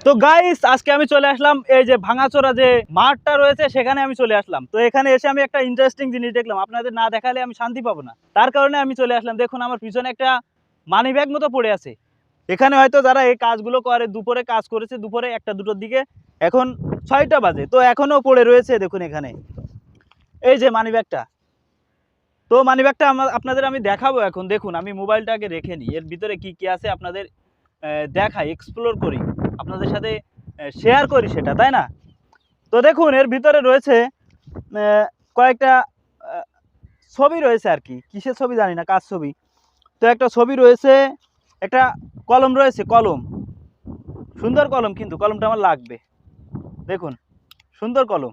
তো গাইস আজকে আমি চলে আসলাম এই যে ভাঙাচোরা যে মাঠটা রয়েছে সেখানে আমি চলে আসলাম। তো এখানে এসে আমি একটা ইন্টারেস্টিং জিনিস দেখলাম, আপনাদের না দেখালে আমি শান্তি পাবো না, তার কারণে আমি চলে আসলাম। দেখুন আমার পিছনে একটা মানি ব্যাগ মতো পড়ে আছে। এখানে হয়তো যারা এই কাজগুলো করে দুপুরে কাজ করেছে, দুপুরে একটা দুটোর দিকে, এখন 6টা বাজে, তো এখনো পড়ে রয়েছে। দেখুন এখানে এই যে মানি ব্যাগটা, তো মানি ব্যাগটা আপনাদের আমি দেখাবো এখন। দেখুন আমি মোবাইলটাকে রেখে নিই, এর ভিতরে কি কি আছে আপনাদের দেখাই, এক্সপ্লোর করি, আপনাদের সাথে শেয়ার করি সেটা, তাই না? তো দেখুন এর ভিতরে রয়েছে কয়েকটা ছবি রয়েছে, আর কি কিসের ছবি জানি না, কার ছবি। তো একটা ছবি রয়েছে, একটা কলম রয়েছে, কলম, সুন্দর কলম, কিন্তু কলমটা আমার লাগবে। দেখুন সুন্দর কলম।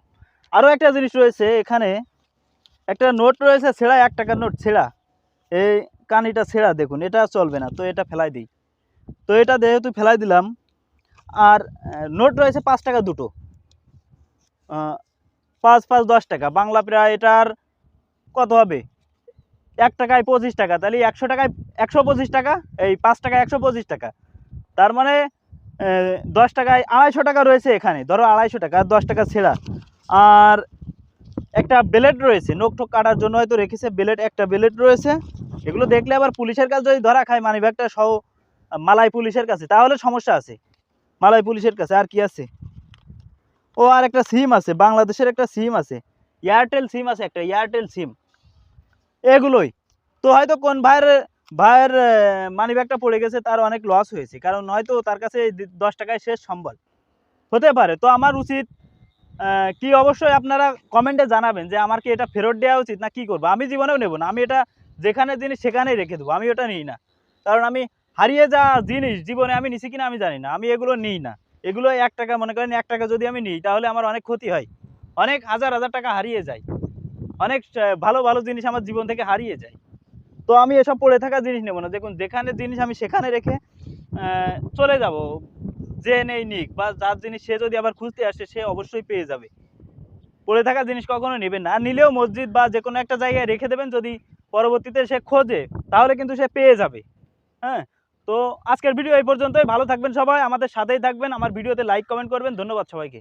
আরও একটা জিনিস রয়েছে এখানে, একটা নোট রয়েছে ছেঁড়া, 1 টাকার নোট ছেঁড়া, এই কানিটা ছেঁড়া। দেখুন এটা চলবে না, তো এটা ফেলাই দিই। তো এটা যেহেতু ফেলাই দিলাম, আর নোট রয়েছে 5 টাকা দুটো, 5 5 10 টাকা, বাংলা প্রায় এটার কত হবে, 1 টাকায় 25 টাকা, তাহলে 100 টাকায় 125 টাকা, এই 5 টাকা 125 টাকা, তার মানে 10 টাকায় 250 টাকা রয়েছে এখানে, ধরো 250 টাকা, 10 টাকা ছেঁড়া। আর একটা ব্লেড রয়েছে, নোক টোক কাটার জন্য হয়তো রেখেছে ব্লেড, একটা ব্লেড রয়েছে। এগুলো দেখলে আবার পুলিশের কাছে যদি ধরা খায়, মানি ব্যাগটা সহ মালাই পুলিশের কাছে, তাহলে সমস্যা আছে, মালাই পুলিশের কাছে। আর কি আছে, ও আর একটা সিম আছে, বাংলাদেশের একটা সিম আছে, এয়ারটেল সিম আছে, একটা এয়ারটেল সিম। এগুলোই। তো হয়তো কোন ভাইয়ের মানি ব্যাগটা পড়ে গেছে, তার অনেক লস হয়েছে, কারণ হয়তো তার কাছে 10 টাকায় শেষ সম্বল হতে পারে। তো আমার উচিত কি, অবশ্যই আপনারা কমেন্টে জানাবেন যে আমার কি এটা ফেরত দেওয়া উচিত না কি করবো। আমি জীবনেও নেব না, আমি এটা যেখানে জিনিস সেখানেই রেখে দেবো, আমি ওটা নিই না। কারণ আমি হারিয়ে যাওয়া জিনিস জীবনে আমি নিছি কিনা আমি জানি না, আমি এগুলো নিই না। এগুলো 1 টাকা, মনে করেন 1 টাকা যদি আমি নিই, তাহলে আমার অনেক ক্ষতি হয়, অনেক হাজার হাজার টাকা হারিয়ে যায়, অনেক ভালো ভালো জিনিস আমার জীবন থেকে হারিয়ে যায়। তো আমি এসব পড়ে থাকা জিনিস নেব না। দেখুন যেখানে জিনিস আমি সেখানে রেখে চলে যাব, যে নেই নিক, বা যার জিনিস সে যদি আবার খুঁজতে আসে, সে অবশ্যই পেয়ে যাবে। পড়ে থাকা জিনিস কখনো নেবেন না, আর নিলেও মসজিদ বা যে কোনো একটা জায়গায় রেখে দেবেন, যদি পরবর্তীতে সে খোঁজে তাহলে কিন্তু সে পেয়ে যাবে। হ্যাঁ, তো আজকের ভিডিও এই পর্যন্তই। ভালো থাকবেন সবাই, আমাদের সাথেই থাকবেন, আমার ভিডিওতে লাইক কমেন্ট করবেন। ধন্যবাদ সবাইকে।